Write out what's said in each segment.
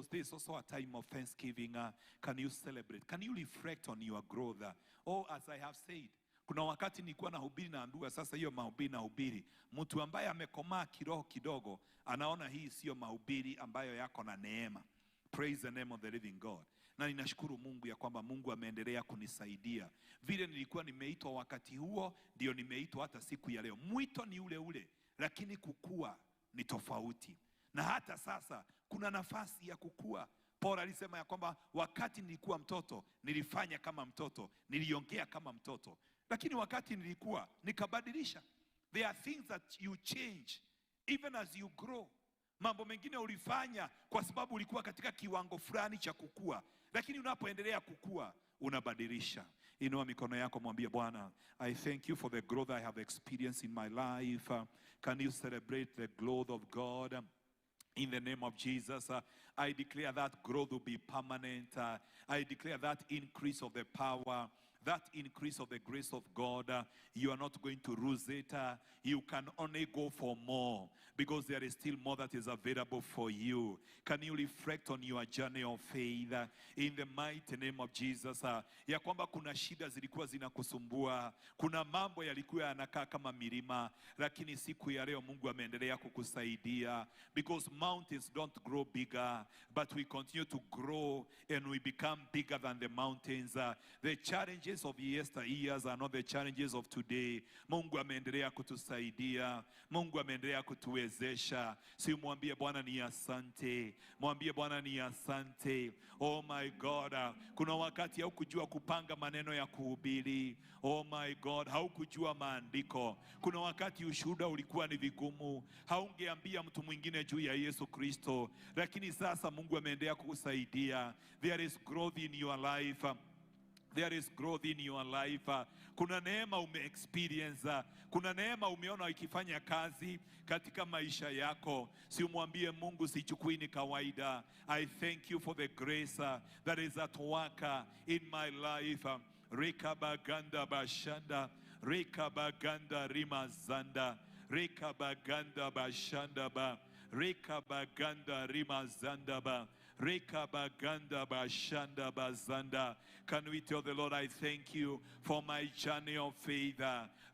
this is also a time of thanksgiving. Can you celebrate? Can you reflect on your growth? Oh, as I have said, kuna wakati nilikuwa nahubiri naambiwa sasa hiyo mahubiri nahubiri, mtu ambaye amekomaa kiroho kidogo anaona hii sio mahubiri ambayo yako na neema. Praise the name of the living God. Na ninashukuru Mungu ya kwamba Mungu ameendelea kunisaidia. Vile nilikuwa nimeitwa wakati huo, ndio nimeitwa hata siku ya leo. Mwito ni ule ule, lakini kukua ni tofauti. Na hata sasa kuna nafasi ya kukua. Paul alisema ya kwamba wakati nilikuwa mtoto nilifanya kama mtoto, niliongea kama mtoto, lakini wakati nilikuwa nikabadilisha. There are things that you change even as you grow. Mambo mengine ulifanya kwa sababu ulikuwa katika kiwango fulani cha kukua, lakini unapoendelea kukua unabadilisha. Inua mikono yako, mwambie Bwana, I thank you for the growth I have experienced in my life. Can you celebrate the growth of God? In the name of Jesus, I declare that growth will be permanent. I declare that increase of the power, that increase of the grace of God, you are not going to lose it. You can only go for more because there is still more that is available for you. Can you reflect on your journey of faith in the mighty name of Jesus? Ya kwamba kuna shida zilikuwa zinakusumbua, kuna mambo yalikuwa yanakaa kama milima, lakini siku ya leo Mungu ameendelea kukusaidia, because mountains don't grow bigger, but we continue to grow and we become bigger than the mountains. The challenges of yesteryears are not the challenges of today. Mungu ameendelea kutusaidia, Mungu ameendelea kutuwezesha. Si mwambie Bwana ni asante, mwambie Bwana ni asante. Oh my God, kuna wakati haukujua kupanga maneno ya kuhubiri. Oh my God, haukujua maandiko. Kuna wakati ushuhuda ulikuwa ni vigumu, haungeambia mtu mwingine juu ya Yesu Kristo, lakini sasa Mungu ameendelea kukusaidia. There is growth in your life. There is growth in your life. Kuna neema ume-experience. Kuna neema umeona ikifanya kazi katika maisha yako. Si umwambie Mungu, sichukui ni kawaida. I thank you for the grace that is at work in my life. Rekabaganda bashanda, rekabaganda rimazanda, rekabaganda bashanda ba, rekabaganda rimazanda ba, rekabaganda bashanda bazanda. Can we tell the Lord, I thank you for my journey of faith.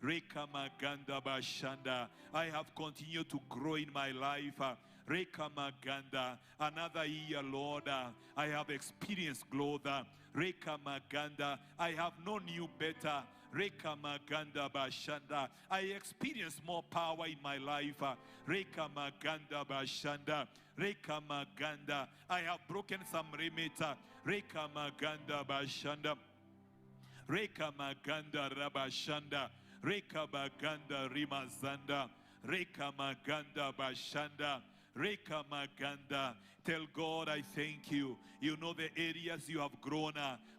Rekamaganda bashanda. I have continued to grow in my life. Rekamaganda. Another year, Lord, I have experienced growth. Rekamaganda. I have known you better. Rekamaganda bashanda. I experience more power in my life. Rekamaganda bashanda. Rekamaganda. I have broken some limits. Rekamaganda bashanda. Rekamaganda rabashanda. Rekabaganda rimazanda. Rekamaganda bashanda. Rekamaganda. Tell God, I thank you. You know the areas you have grown.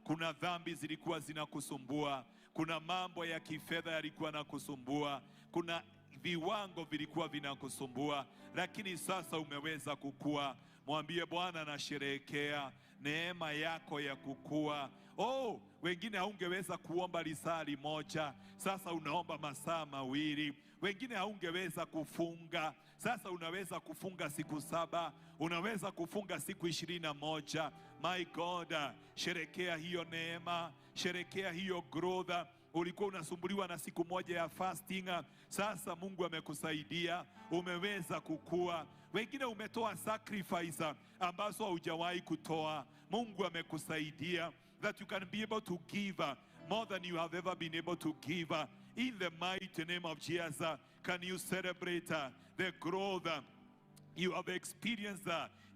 Kuna dhambi zilikuwa zinakusumbua. Kuna mambo ya kifedha yalikuwa nakusumbua. Kuna viwango vilikuwa vinakusumbua, lakini sasa umeweza kukua. Mwambie Bwana, nasherehekea neema yako ya kukua. Oh, wengine haungeweza kuomba lisali moja, sasa unaomba masaa mawili. Wengine haungeweza kufunga, sasa unaweza kufunga siku 7, unaweza kufunga siku 21. My God, sherekea hiyo neema, sherekea hiyo growth. Ulikuwa unasumbuliwa na siku moja ya fasting, sasa Mungu amekusaidia, umeweza kukua. Wengine umetoa sacrifice ambazo haujawahi kutoa, Mungu amekusaidia, that you can be able to give more than you have ever been able to give. In the mighty name of Jesus, can you celebrate the growth you have experienced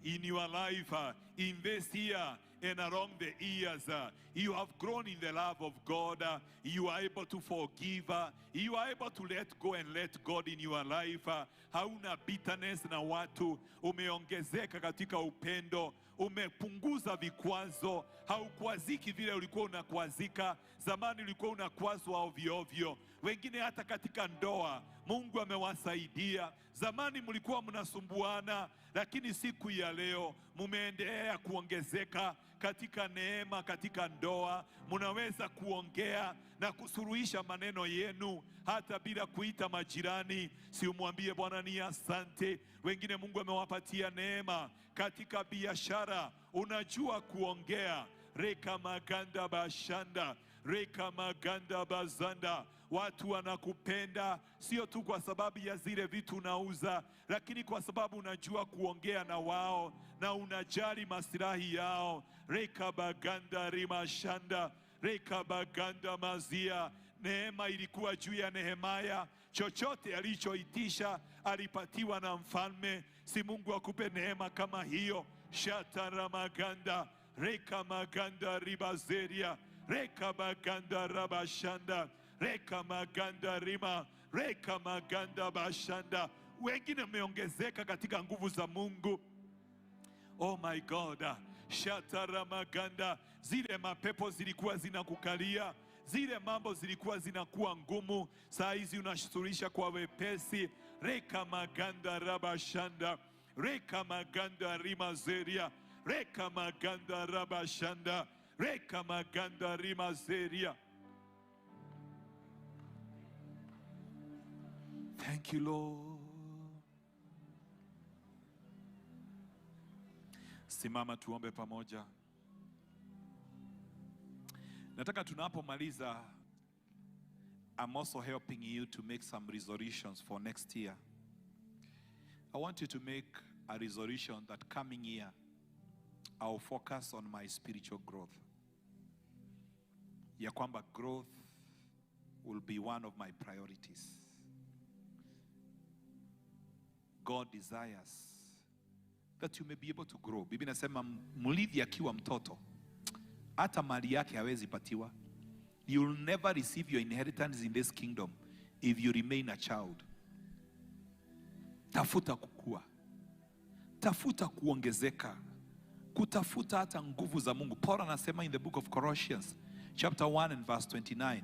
in your life in this year and along the years? You have grown in the love of God. You are able to forgive. You are able to let go and let God in your life. Hauna bitterness na watu. Umeongezeka katika upendo. Umepunguza vikwazo. Haukwaziki vile ulikuwa unakwazika. Zamani ulikuwa unakwazwa ovyo ovyo. Wengine hata katika ndoa Mungu amewasaidia. Zamani mlikuwa mnasumbuana, lakini siku ya leo mumeendelea kuongezeka katika neema, katika ndoa. Munaweza kuongea na kusuluhisha maneno yenu hata bila kuita majirani. Si umwambie Bwana ni asante. Wengine Mungu amewapatia neema katika biashara, unajua kuongea. Reka maganda bashanda, reka maganda bazanda. Watu wanakupenda sio tu kwa sababu ya zile vitu unauza, lakini kwa sababu unajua kuongea na wao na unajali maslahi yao. Reka baganda rimashanda, reka baganda mazia. Neema ilikuwa juu ya Nehemia. Chochote alichoitisha alipatiwa na mfalme. Si Mungu akupe neema kama hiyo? Shatara maganda, reka maganda ribazeria, reka maganda rabashanda, reka maganda rima, reka maganda bashanda. Wengine mmeongezeka katika nguvu za Mungu. Oh my God. Shatara maganda. Zile mapepo zilikuwa zinakukalia, zile mambo zilikuwa zinakuwa ngumu, saa hizi unashuturisha kwa wepesi. Reka maganda rabashanda, reka maganda rimazeria, reka maganda rabashanda, reka maganda rimazeria. Thank you, Lord. Simama tuombe pamoja. Nataka tunapomaliza, I'm also helping you to make some resolutions for next year. I want you to make a resolution that coming year I'll focus on my spiritual growth. Ya kwamba growth will be one of my priorities. God desires that you may be able to grow. Biblia inasema mlidhi akiwa mtoto hata mali yake hawezi patiwa. You will never receive your inheritance in this kingdom if you remain a child. Tafuta kukua, tafuta kuongezeka, kutafuta hata nguvu za Mungu. Paul anasema in the book of Colossians chapter 1 and verse 29,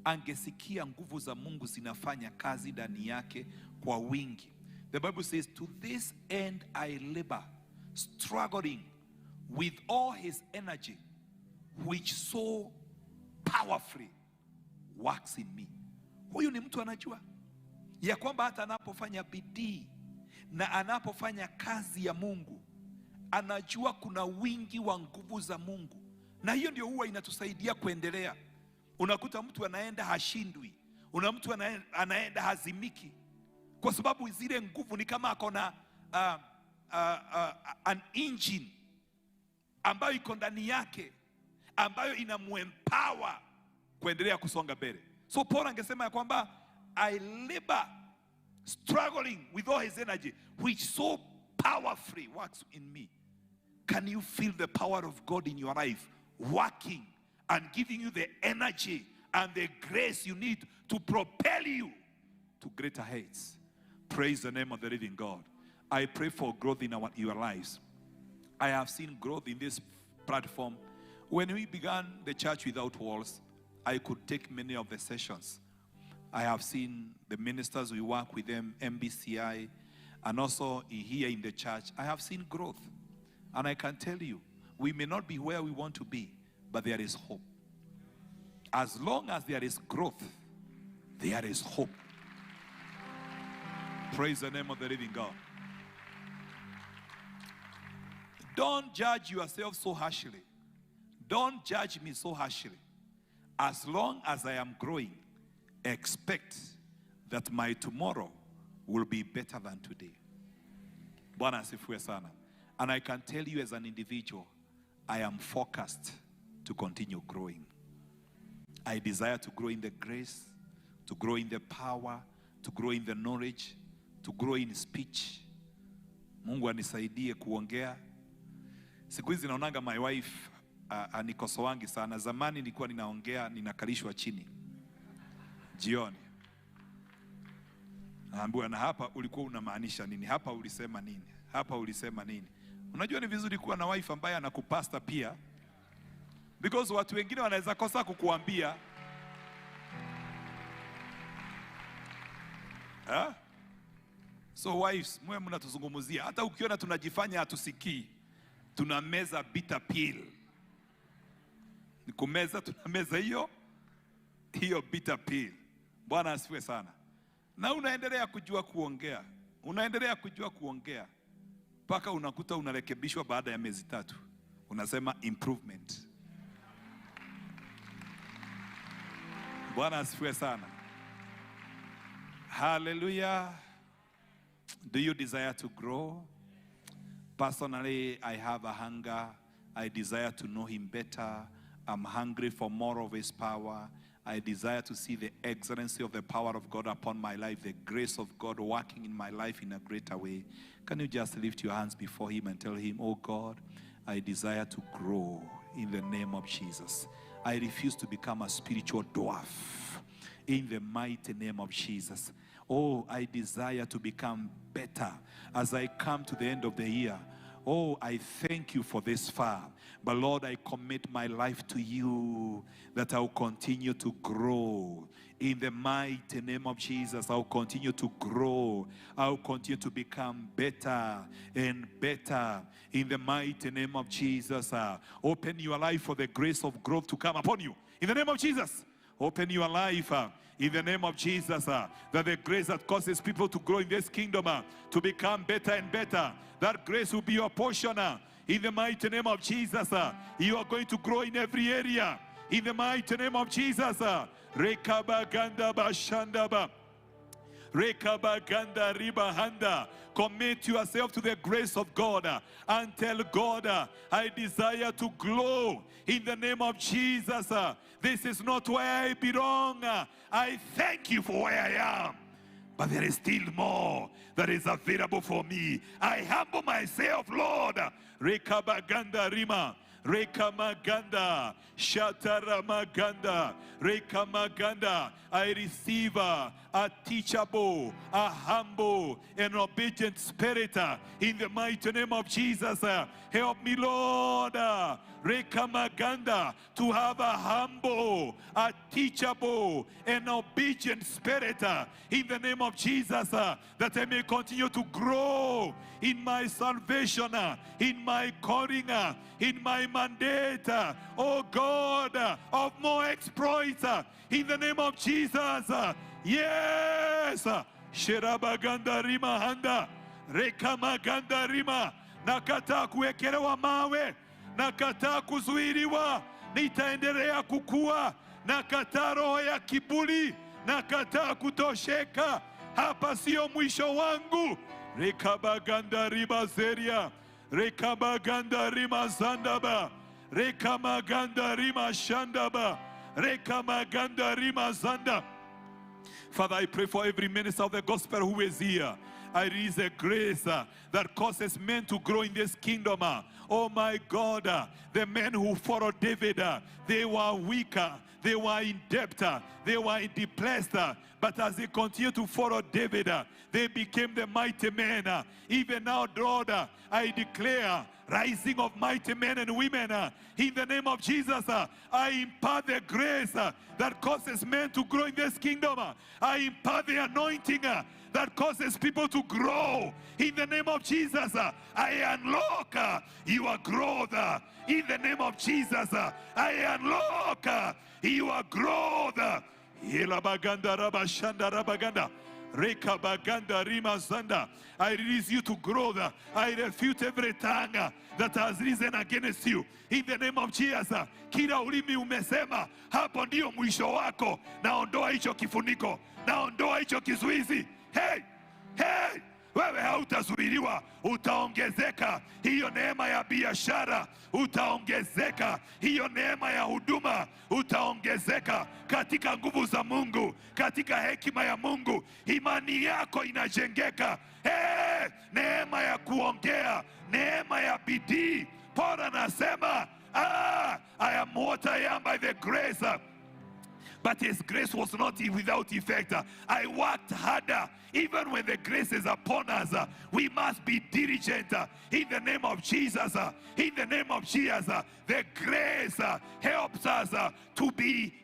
angesikia nguvu za Mungu zinafanya kazi ndani yake kwa wingi. The Bible says, to this end I labor, struggling with all his energy, which so powerfully works in me. Huyu ni mtu anajua ya kwamba hata anapofanya bidii na anapofanya kazi ya Mungu, anajua kuna wingi wa nguvu za Mungu. Na hiyo ndio huwa inatusaidia kuendelea. Unakuta mtu anaenda hashindwi, una mtu anaenda hazimiki, kwa sababu zile nguvu ni kama akona an engine ambayo iko ndani yake, ambayo inamuempower kuendelea kusonga mbele. So Paul angesema ya kwamba I labor, struggling with all his energy, which so powerfully works in me. Can you feel the power of God in your life working and giving you the energy and the grace you need to propel you to greater heights? Praise the name of the living God. I pray for growth in your lives. I have seen growth in this platform. When we began the Church Without Walls, I could take many of the sessions. I have seen the ministers, we work with them, MBCI, and also here in the church. I have seen growth. And I can tell you, we may not be where we want to be, but there is hope. As long as there is growth, there is hope. Praise the name of the living God. Don't judge yourself so harshly. Don't judge me so harshly. As long as I am growing, expect that my tomorrow will be better than today. Bwana asifiwe sana. And I can tell you as an individual, I am focused to continue growing. I desire to grow in the grace, to grow in the power, to grow in the knowledge, to grow in speech. Mungu anisaidie kuongea. Siku hizi naonanga my wife anikosoangi sana. Zamani nilikuwa ninaongea ninakalishwa chini jioni. Naambiwa, na hapa ulikuwa unamaanisha nini? Hapa ulisema nini? Hapa ulisema nini? Unajua ni vizuri kuwa na wife ambaye anakupasta pia, because watu wengine wanaweza kosa kukuambia. So wives, mwe mnatuzungumzia. Hata ukiona tunajifanya hatusikii, tunameza bitter pill. Ni kumeza, tunameza hiyo bitter pill. Bwana asifiwe sana. Na unaendelea kujua kuongea. Unaendelea kujua kuongea. Paka unakuta unarekebishwa baada ya miezi 3. Unasema improvement. Bwana asifiwe sana. Hallelujah. Do you desire to grow? Personally, I have a hunger. I desire to know him better. I'm hungry for more of his power. I desire to see the excellency of the power of God upon my life, the grace of God working in my life in a greater way. Can you just lift your hands before him and tell him, oh God, I desire to grow in the name of Jesus. I refuse to become a spiritual dwarf in the mighty name of Jesus. Oh, I desire to become better as I come to the end of the year. Oh, I thank you for this far. But Lord, I commit my life to you, that I will continue to grow. In the mighty name of Jesus, I will continue to grow. I will continue to become better and better. In the mighty name of Jesus, open your life for the grace of growth to come upon you. In the name of Jesus, open your life in the name of Jesus, that the grace that causes people to grow in this kingdom, to become better and better, that grace will be your portion. In the mighty name of Jesus, you are going to grow in every area. In the mighty name of Jesus, Rekabaganda Bashandaba, Rekabaganda Ribahanda. Commit yourself to the grace of God and tell God, I desire to grow in the name of Jesus. This is not where I belong. I thank you for where I am. But there is still more that is available for me. I humble myself, Lord. Rekabaganda Rima. Rekamaganda, Shataramaganda, Rekamaganda. I receive a teachable, a humble, and obedient spirit in the mighty name of Jesus. Help me, Lord, Rekamaganda, to have a humble, a teachable, and obedient spirit in the name of Jesus, that I may continue to grow in my salvation, in my calling, in my mandate, oh God, of more exploits, in the name of Jesus. Yes, Sherabaganda Rima Handa, Rekamaganda Rima. Nakataa kuwekelewa mawe, nakataa kuzuiliwa, nitaendelea kukua. Nakataa roho ya kiburi, nakataa kutosheka. Hapa sio mwisho wangu. Rekabaganda Rima Zeria, Rekabaganda Rima Zandaba, Rekamaganda Rima Shandaba, Rekamaganda Rima Zanda. Father, I pray for every minister of the gospel who is here. I release a grace that causes men to grow in this kingdom. Oh my God, the men who followed David, they were weaker, they were in debt, they were in depressed, but as they continued to follow David, they became the mighty men. Even now, Lord, I declare rising of mighty men and women in the name of Jesus. I impart the grace that causes men to grow in this kingdom. I impart the anointing that causes people to grow in the name of Jesus. I unlock your growth in the name of Jesus. I unlock your growth. Yelabaganda rabashanda rabaganda. Rekabaganda Rima Zanda. I release you to grow. I refute every tongue that has risen against you in the name of Jesus. Kila ulimi umesema hapo ndio mwisho wako, naondoa hicho kifuniko, naondoa hicho kizuizi. Hey, hey, wewe hautazuiliwa, utaongezeka. Hiyo neema ya biashara utaongezeka, hiyo neema ya huduma utaongezeka, katika nguvu za Mungu, katika hekima ya Mungu, imani yako inajengeka. Hey, neema ya kuongea, neema ya bidii. Paul anasema, I am what I am by the grace but his grace was not without effect. I worked harder. Even when the grace is upon us, we must be diligent in the name of Jesus. In the name of Jesus, the grace helps us to be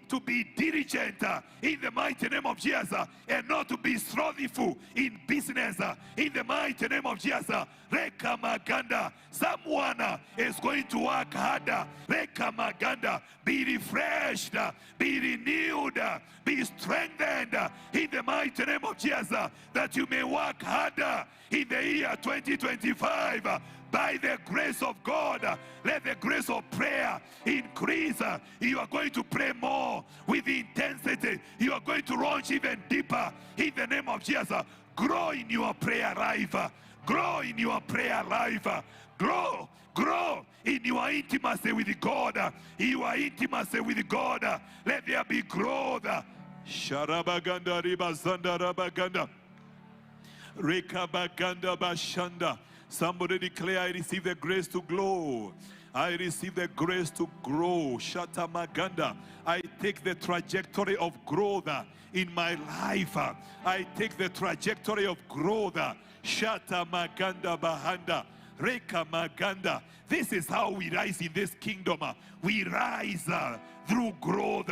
diligent in the mighty name of Jesus, and not to be slothful in business in the mighty name of Jesus. Reka Maganda, someone is going to work harder. Reka Maganda, be refreshed, be renewed, be strengthened in the mighty name of Jesus, that you may work harder in the year 2025. By the grace of God, let the grace of prayer increase. You are going to pray more with intensity. You are going to launch even deeper in the name of Jesus. Grow in your prayer life. Grow in your prayer life. Grow in your intimacy with God. Your intimacy with God. Let there be growth. Sharabaganda ribazanda rabaganda. Rekabaganda bashanda. Somebody declare, I receive the grace to glow. I receive the grace to grow. Shata Maganda. I take the trajectory of growth in my life. I take the trajectory of growth. Shata Maganda Bahanda. Reka Maganda. This is how we rise in this kingdom. We rise through growth.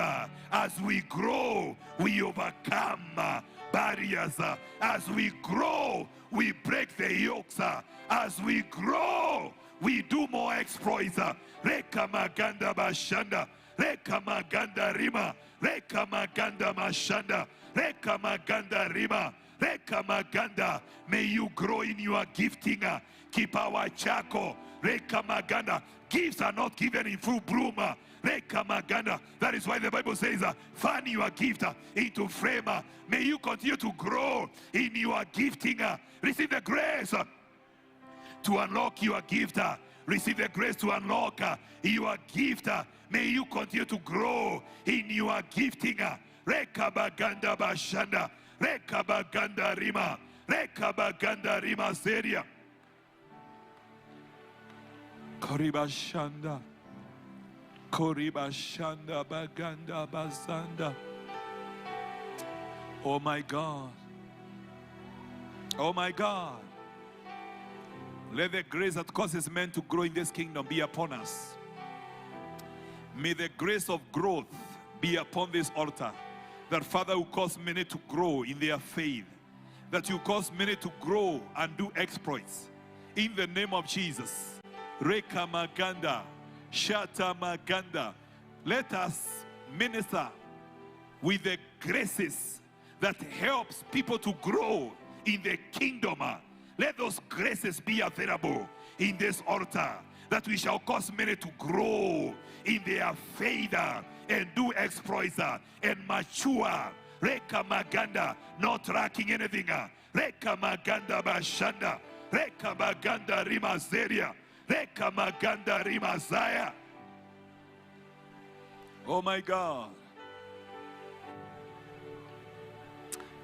As we grow, we overcome barriers. As we grow, we break the yokes. As we grow, we do more exploits. Reka Maganda Bashanda. Reka Maganda Rima. Reka Maganda Mashanda. Reka Maganda Rima. Reka Maganda. May you grow in your gifting. Keep our chako. Reka Maganda. Gifts are not given in full bloom. Reka Maganda. That is why the Bible says, fan your gift into frame. May you continue to grow in your gifting. Receive the grace to unlock your gift. Receive the grace to unlock your gift. May you continue to grow in your gifting. Reka Baganda Bashanda. Reka Baganda Rima. Reka Baganda Rima Seria. Koribashanda. Koribashanda Baganda Bazanda. Oh my God. Oh my God. Let the grace that causes men to grow in this kingdom be upon us. May the grace of growth be upon this altar. That Father will cause many to grow in their faith. That you cause many to grow and do exploits. In the name of Jesus. Reka Maganda. Shata Maganda. Let us minister with the graces that helps people to grow in the kingdom. Let those graces be available in this altar, that we shall cause many to grow in their faith and do exploits and mature. Reka Maganda, not lacking anything. Reka Maganda Bashanda. Reka Maganda Rimazeria. Reka Maganda Rimazaya. Oh my God.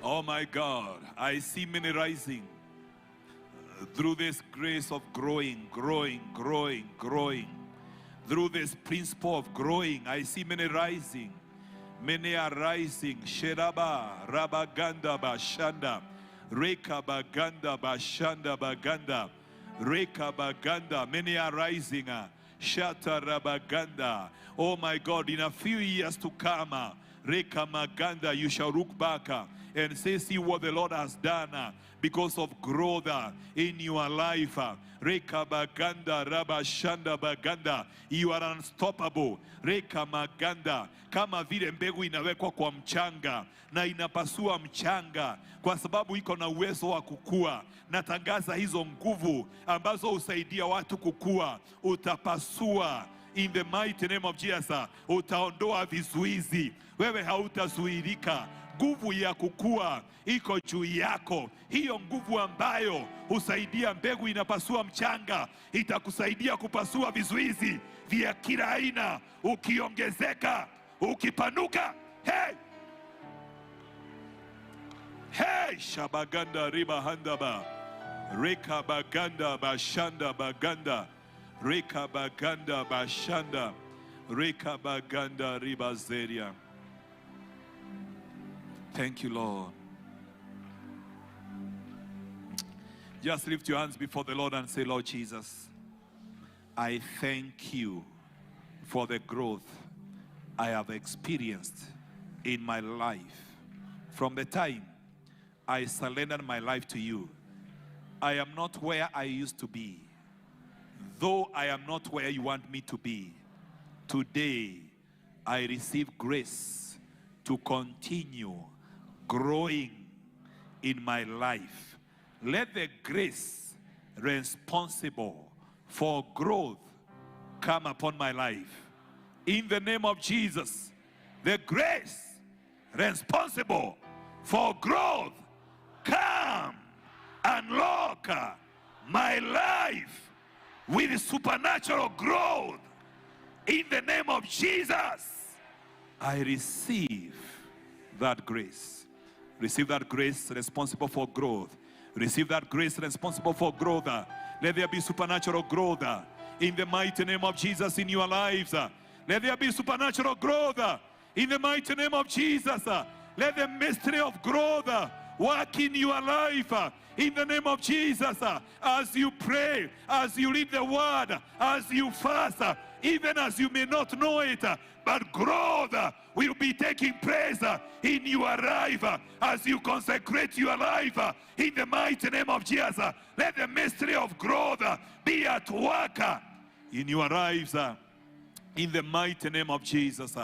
Oh my God. I see many rising through this grace of growing. Through this principle of growing, I see many rising. Many are rising. Sheraba, Rabaganda Bashanda, Reka Baganda Bashanda Baganda, Reka Baganda. Many are rising. Shata Rabaganda. Oh my God, in a few years to come, Reka Maganda, you shall look back and say, see what the Lord has done because of growth in your life. Reka Baganda, Rabashanda Baganda, you are unstoppable. Reka Maganda, kama vile mbegu inawekwa kwa mchanga na inapasua mchanga kwa sababu iko na uwezo wa kukua. Natangaza hizo nguvu ambazo husaidia watu kukua, utapasua. In the mighty name of Jesus, utaondoa vizuizi. Wewe hautazuirika. Nguvu ya kukua iko juu yako. Hiyo nguvu ambayo husaidia mbegu inapasua mchanga, itakusaidia kupasua vizuizi vya kila aina. Ukiongezeka, ukipanuka. Hey! Hey! Shabaganda riba handaba. Reka baganda bashanda baganda. Reka baganda bashanda. Reka baganda riba zeria. Thank you, Lord. Just lift your hands before the Lord and say, Lord Jesus, I thank you for the growth I have experienced in my life. From the time I surrendered my life to you, I am not where I used to be. Though I am not where you want me to be, today I receive grace to continue growing in my life. Let the grace responsible for growth come upon my life. In the name of Jesus, the grace responsible for growth come and lock my life with supernatural growth. In the name of Jesus, I receive that grace. Receive that grace responsible for growth. Receive that grace responsible for growth. Let there be supernatural growth in the mighty name of Jesus in your lives. Let there be supernatural growth in the mighty name of Jesus. Let the mystery of growth work in your life in the name of Jesus. As you pray, as you read the word, as you fast, even as you may not know it, but growth will be taking place in your life as you consecrate your life in the mighty name of Jesus. Let the mystery of growth be at work in your lives in the mighty name of Jesus.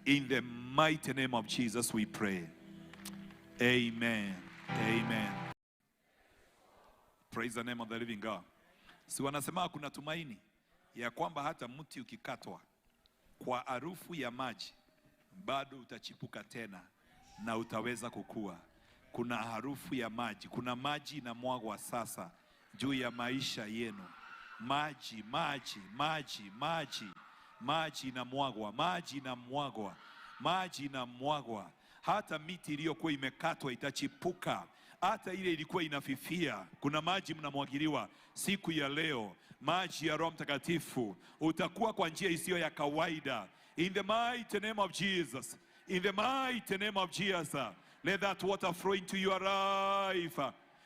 In the mighty name of Jesus we pray. Amen. Amen. Praise the name of the living God. Si wanasema kuna tumaini ya kwamba hata mti ukikatwa kwa harufu ya maji bado utachipuka tena na utaweza kukua. Kuna harufu ya maji, kuna maji inamwagwa sasa juu ya maisha yenu. Maji, maji, maji, maji, maji inamwagwa, maji inamwagwa, maji inamwagwa. Hata miti iliyokuwa imekatwa itachipuka. Hata ile ilikuwa inafifia, kuna maji mnamwagiliwa siku ya leo. Maji ya Roho Mtakatifu utakuwa kwa njia isiyo ya kawaida. In the mighty name of Jesus. In the mighty name of Jesus. Let that water flow into your life.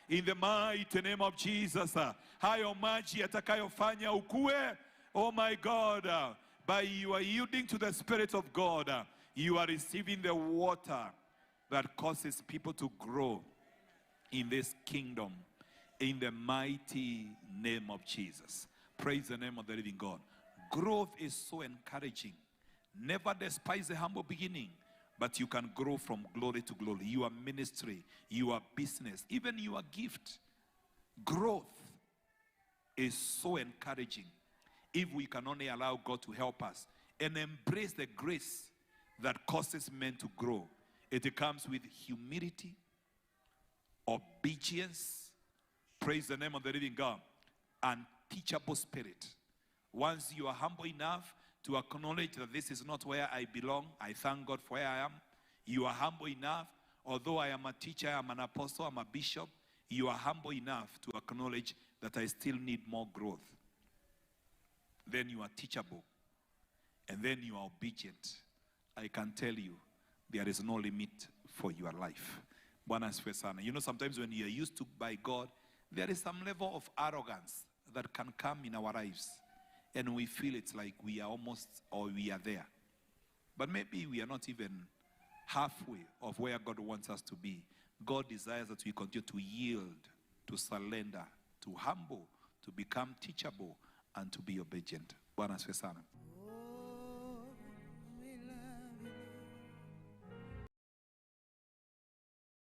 In the mighty name of Jesus. Hayo maji yatakayofanya ukue. Oh my God. By you are yielding to the Spirit of God. You are receiving the water that causes people to grow in this kingdom. In the mighty name of Jesus. Praise the name of the living God. Growth is so encouraging. Never despise the humble beginning, but you can grow from glory to glory. Your ministry, your business, even your gift. Growth is so encouraging if we can only allow God to help us and embrace the grace that causes men to grow. It comes with humility, obedience, praise the name of the living God, and teachable spirit. Once you are humble enough to acknowledge that this is not where I belong, I thank God for where I am. You are humble enough, although I am a teacher, I am an apostle, I'm a bishop, you are humble enough to acknowledge that I still need more growth. Then you are teachable, and then you are obedient. I can tell you, there is no limit for your life. Bwana asifiwe sana. You know, sometimes when you are used to by God, there is some level of arrogance that can come in our lives. And we feel it's like we are almost, or we are there. But maybe we are not even halfway of where God wants us to be. God desires that we continue to yield, to surrender, to humble, to become teachable, and to be obedient. Bwana asifiwe sana.